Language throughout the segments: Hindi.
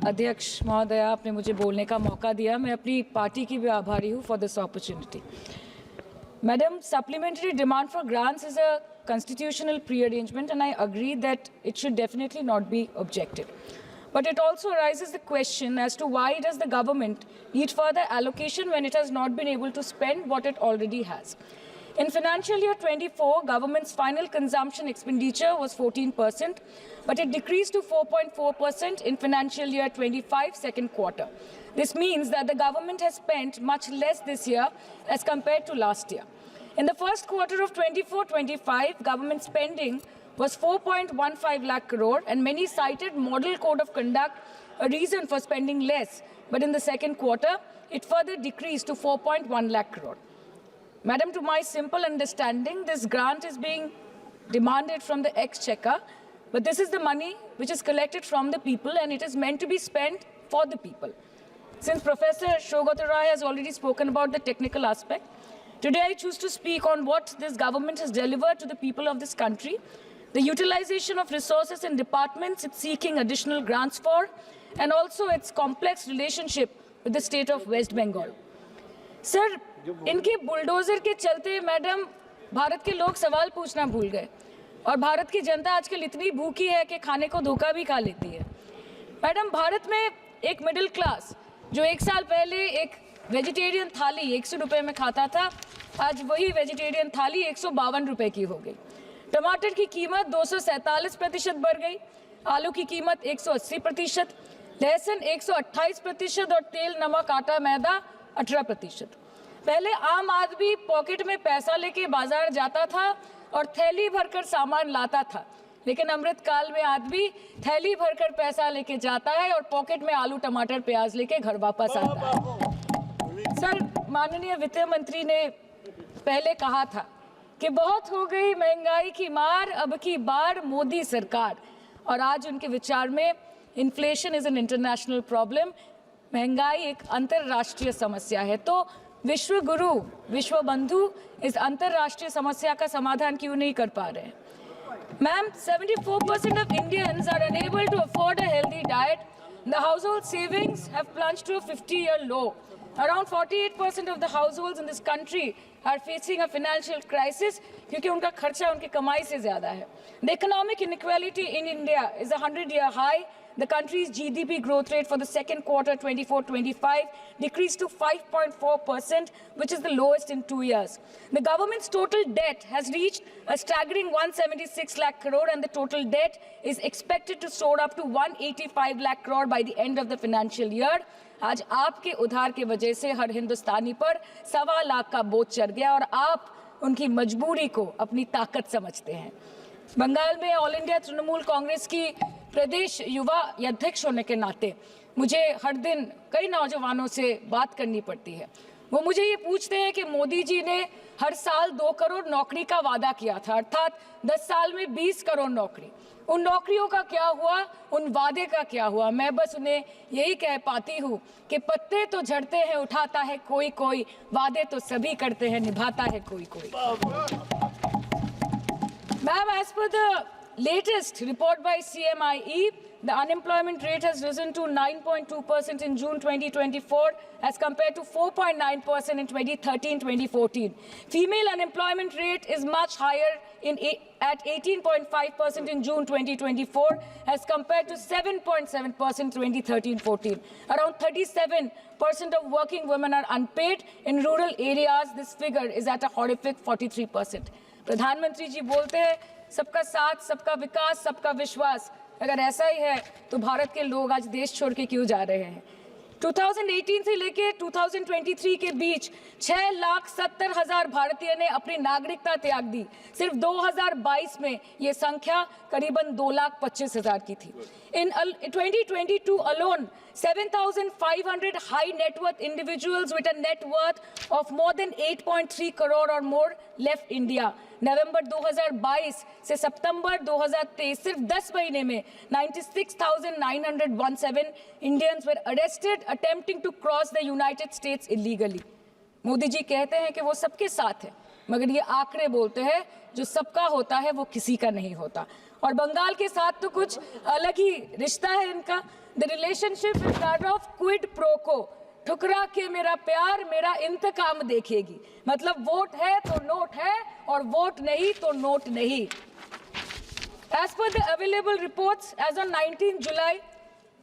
अध्यक्ष महोदय, आपने मुझे बोलने का मौका दिया। मैं अपनी पार्टी की भी आभारी हूँ for this opportunity. Madam, supplementary demand for grants is a constitutional pre-arrangement, and I agree that it should definitely not be objected. But it also arises the question as to why does the government need further allocation when it has not been able to spend what it already has. In financial year 24, government's final consumption expenditure was 14%, but it decreased to 4.4% in financial year 25 second quarter. This means that the government has spent much less this year as compared to last year. In the first quarter of 24-25, government spending was 4.15 lakh crore, and many cited model code of conduct a reason for spending less. But in the second quarter, it further decreased to 4.1 lakh crore. Madam, to my simple understanding, this grant is being demanded from the exchequer, but this is the money which is collected from the people, and it is meant to be spent for the people. Since Professor Shougata Rai has already spoken about the technical aspect, today I choose to speak on what this government has delivered to the people of this country, the utilization of resources and departments it's seeking additional grants for, and also its complex relationship with the state of West Bengal. Sir, इनके बुलडोजर के चलते मैडम भारत के लोग सवाल पूछना भूल गए, और भारत की जनता आजकल इतनी भूखी है कि खाने को धोखा भी खा लेती है। मैडम, भारत में एक मिडिल क्लास जो एक साल पहले एक वेजिटेरियन थाली 100 रुपये में खाता था, आज वही वेजिटेरियन थाली 152 रुपये की हो गई। टमाटर की कीमत 247% बढ़ गई, आलू की कीमत 180%, लहसुन 128% और तेल, नमक, आटा, मैदा 18%। पहले आम आदमी पॉकेट में पैसा लेके बाजार जाता था और थैली भरकर सामान लाता था, लेकिन अमृतकाल में आदमी थैली भरकर पैसा लेके जाता है और पॉकेट में आलू, टमाटर, प्याज लेके घर वापस आता है। सर, माननीय वित्त मंत्री ने पहले कहा था कि बहुत हो गई महंगाई की मार, अब की बार मोदी सरकार, और आज उनके विचार में inflation is an international problem, महंगाई एक अंतर्राष्ट्रीय समस्या है। तो विश्व गुरु, विश्व बंधु इस अंतर्राष्ट्रीय समस्या का समाधान क्यों नहीं कर पा रहे हैं? Ma'am, 74% of Indians are unable to afford a healthy diet. The household savings have plunged to a 50-year low. Around 48% of the households in this country are facing a financial crisis क्योंकि उनका खर्चा उनकी कमाई से ज़्यादा है. The economic inequality in India is a 100-year high. The country's GDP growth rate for the second quarter 24-25 decreased to 5.4%, which is the lowest in 2 years. The government's total debt has reached a staggering 176 lakh crore, and the total debt is expected to soar up to 185 lakh crore by the end of the financial year. आज आपके उधार की वजह से हर हिंदुस्तानी पर 1.25 लाख का बोझ चढ़ गया, और आप उनकी मजबूरी को अपनी ताकत समझते हैं। बंगाल में ऑल इंडिया तृणमूल कांग्रेस की प्रदेश युवा अध्यक्ष होने के नाते मुझे हर दिन कई नौजवानों से बात करनी पड़ती है। वो मुझे ये पूछते हैं कि मोदी जी ने हर साल 2 करोड़ नौकरी का वादा किया था, अर्थात 10 साल में 20 करोड़ नौकरी। उन नौकरियों का क्या हुआ, उन वादे का क्या हुआ? मैं बस उन्हें यही कह पाती हूँ कि पत्ते तो झड़ते हैं, उठाता है कोई कोई, वादे तो सभी करते हैं, निभाता है कोई कोई। Ma'am, as per the latest report by CMIE, the unemployment rate has risen to 9.2% in June 2024 as compared to 4.9% in 2013-2014. Female unemployment rate is much higher at 18.5% in June 2024 as compared to 7.7% in 2013-14. Around 37% of working women are unpaid. In rural areas, this figure is at a horrific 43%. प्रधानमंत्री जी बोलते हैं सबका साथ, सबका विकास, सबका विश्वास। अगर ऐसा ही है तो भारत के लोग आज देश छोड़ के क्यों जा रहे हैं? 2018 से लेके 2023 के बीच 6,70,000 भारतीय ने अपनी नागरिकता त्याग दी। सिर्फ 2022 में ये संख्या करीबन 2,25,000 की थी। In 2022 alone, 7,500 high net worth individuals with a net worth of more than 8.3 crore or more left India. नवंबर 2022 से सितंबर 2023 सिर्फ 10 महीने में 96,917 Indians were arrested attempting to cross the United States illegally. Modi ji कहते हैं कि वो सबके साथ है, मगर ये आंकड़े बोलते हैं जो सबका होता है वो किसी का नहीं होता। और बंगाल के साथ तो कुछ अलग ही रिश्ता है इनका। The relationship is that of quid pro को, ठुकरा के मेरा प्यार मेरा इंतकाम देखेगी। मतलब वोट है तो नोट है और वोट नहीं तो नोट नहीं। As per the available reports, as on 19 July,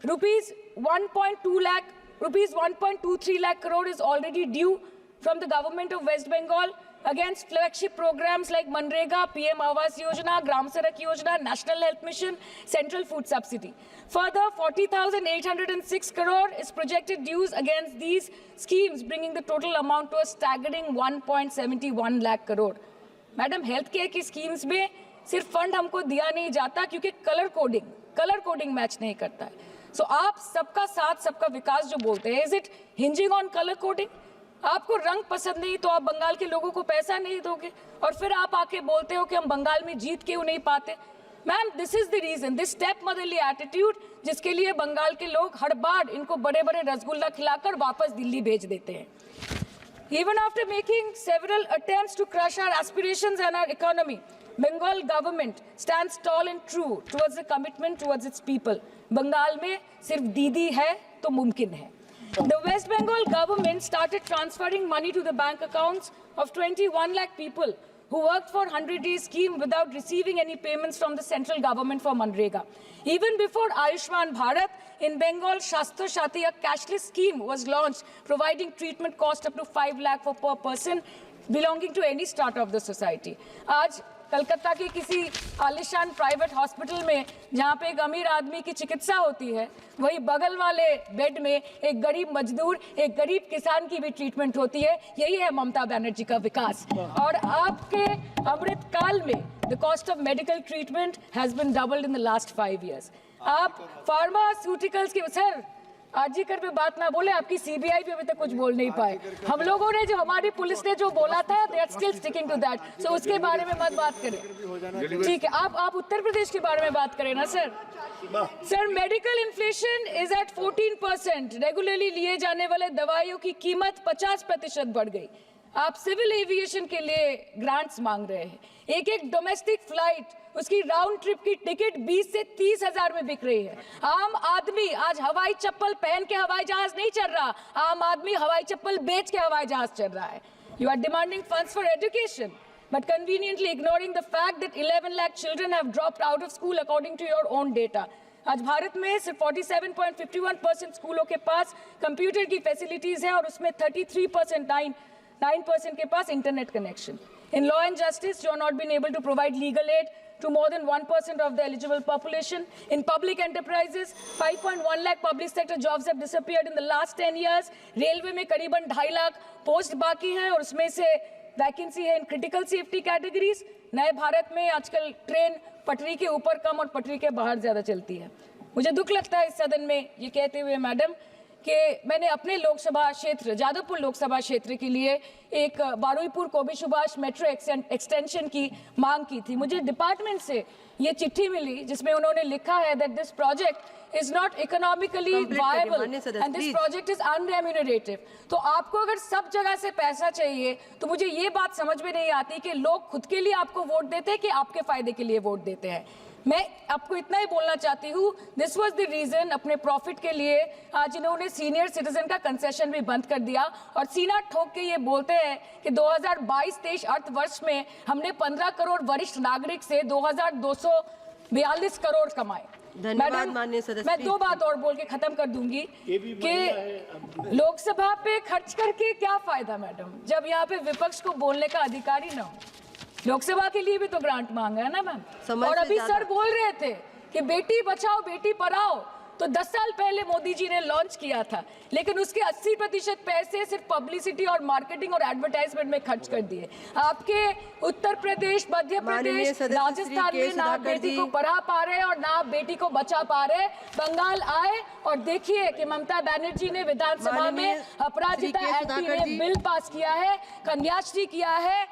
rupees 1.23 lakh crore is already due from the government of West Bengal against flagship programs like Manrega, PM Awas Yojana, Gram Sadak Yojana, National Health Mission, Central Food Subsidy. Further, 40,806 crore is projected dues against these schemes, bringing the total amount to a staggering 1.71 lakh crore. Madam, health care की schemes में सिर्फ फंड हमको दिया नहीं जाता क्योंकि कलर कोडिंग मैच नहीं करता है। सो आप सबका साथ सबका विकास जो बोलते हैं, is it hinging on colour coding? आपको रंग पसंद नहीं तो आप बंगाल के लोगों को पैसा नहीं दोगे और फिर आप आके बोलते हो कि हम बंगाल में जीत क्यों नहीं पाते। Ma'am, this is the reason, this step motherly attitude, जिसके लिए बंगाल के लोग हर बार इनको बड़े बड़े रसगुल्ला खिलाकर वापस दिल्ली भेज देते हैं। Even after making several attempts to crush our aspirations and our economy, Bengal government stands tall and true towards the commitment towards its people. Bengal में सिर्फ दीदी है तो मुमकिन है। The West Bengal government started transferring money to the bank accounts of 21 lakh people who worked for 100-day scheme without receiving any payments from the central government for Manrega. Even before Ayushman Bharat, in Bengal, Shastra Shati, a cashless scheme was launched, providing treatment cost up to 5 lakh for per person belonging to any strata of the society. आज कलकत्ता के किसी आलिशान प्राइवेट हॉस्पिटल में जहाँ पे एक अमीर आदमी की चिकित्सा होती है, वही बगल वाले बेड में एक गरीब मजदूर, एक गरीब किसान की भी ट्रीटमेंट होती है। यही है ममता बनर्जी का विकास। और आपके अमृत काल में the cost of medical treatment has been doubled in the last 5 years। आप फार्मास्यूटिकल्स के सर आरजीकर पे बात ना बोले, आपकी सीबीआई पे अभी तक कुछ बोल नहीं पाए। हम लोगों ने जो हमारी पुलिस ने जो बोला था, they are still sticking to that. So उसके बारे में मत बात करें, ठीक है? आप उत्तर प्रदेश के बारे में बात करें ना sir. Sir, medical inflation is at 14%। Regularly लिए जाने वाले दवाइयों की कीमत 50% बढ़ गई। आप सिविल एविएशन के लिए ग्रांट्स मांग रहे हैं। एक डोमेस्टिक फ्लाइट, उसकी राउंड ट्रिप की टिकट 20 से 30 हजार में बिक रही है। आम आदमी आज हवाई चप्पल पहन के हवाई जहाज नहीं चल रहा, आम आदमी हवाई चप्पल बेच के हवाई जहाज चल रहा है। You are demanding funds for education but conveniently ignoring the fact that 11 lakh children have dropped out of school according to your own data. आज भारत में सिर्फ 47.51% स्कूलों के पास कंप्यूटर की फैसिलिटीज है और उसमें 33% के पास internet connection. In law and justice, you are not been able to provide legal aid to more than 1% of the eligible population. In public enterprises, 5.1 lakh public sector jobs have disappeared in the last 10 years. Railway में करीबन 2.5 लाख पोस्ट बाकी हैं और उसमें से वैकेंसी है इन क्रिटिकल सेफ्टी कैटेगरीज। नए भारत में आजकल ट्रेन पटरी के ऊपर कम और पटरी के बाहर ज्यादा चलती है। मुझे दुख लगता है इस सदन में ये कहते हुए मैडम कि मैंने अपने लोकसभा क्षेत्र जादवपुर लोकसभा क्षेत्र के लिए एक बारुईपुर कोबी सुभाष मेट्रो एक्सटेंशन की मांग की थी। मुझे डिपार्टमेंट से ये चिट्ठी मिली जिसमें उन्होंने लिखा है that this project is not economically viable and this project is unremunerative। तो आपको अगर सब जगह से पैसा चाहिए तो मुझे ये बात समझ में नहीं आती कि लोग खुद के लिए आपको वोट देते हैं कि आपके फायदे के लिए वोट देते हैं। मैं आपको इतना ही बोलना चाहती हूँ, दिस वॉज द रीजन अपने प्रॉफिट के लिए आज इन्होंने सीनियर सिटीजन का कंसेशन भी बंद कर दिया और सीना ठोक के ये बोलते हैं कि 2022-23 अर्थ वर्ष में हमने 15 करोड़ वरिष्ठ नागरिक से 2242 करोड़ कमाए। धन्यवाद माननीय सदस्य। मैं 2 बात और बोल के खत्म कर दूंगी कि लोकसभा पे खर्च करके क्या फायदा मैडम, जब यहाँ पे विपक्ष को बोलने का अधिकार ही ना हो। लोकसभा के लिए भी तो ग्रांट मांगा है ना मैम। और अभी सर बोल रहे थे कि बेटी बचाओ बेटी पढ़ाओ, तो 10 साल पहले मोदी जी ने लॉन्च किया था, लेकिन उसके 80% पैसे सिर्फ पब्लिसिटी और मार्केटिंग और एडवर्टाइजमेंट में खर्च कर दिए। आपके उत्तर प्रदेश, मध्य प्रदेश, राजस्थान में ना आप बेटी को पढ़ा पा रहे और ना आप बेटी को बचा पा रहे। बंगाल आए और देखिए कि ममता बनर्जी ने विधानसभा में अपराजिता एक्ट में बिल पास किया है, कन्याश्री किया है,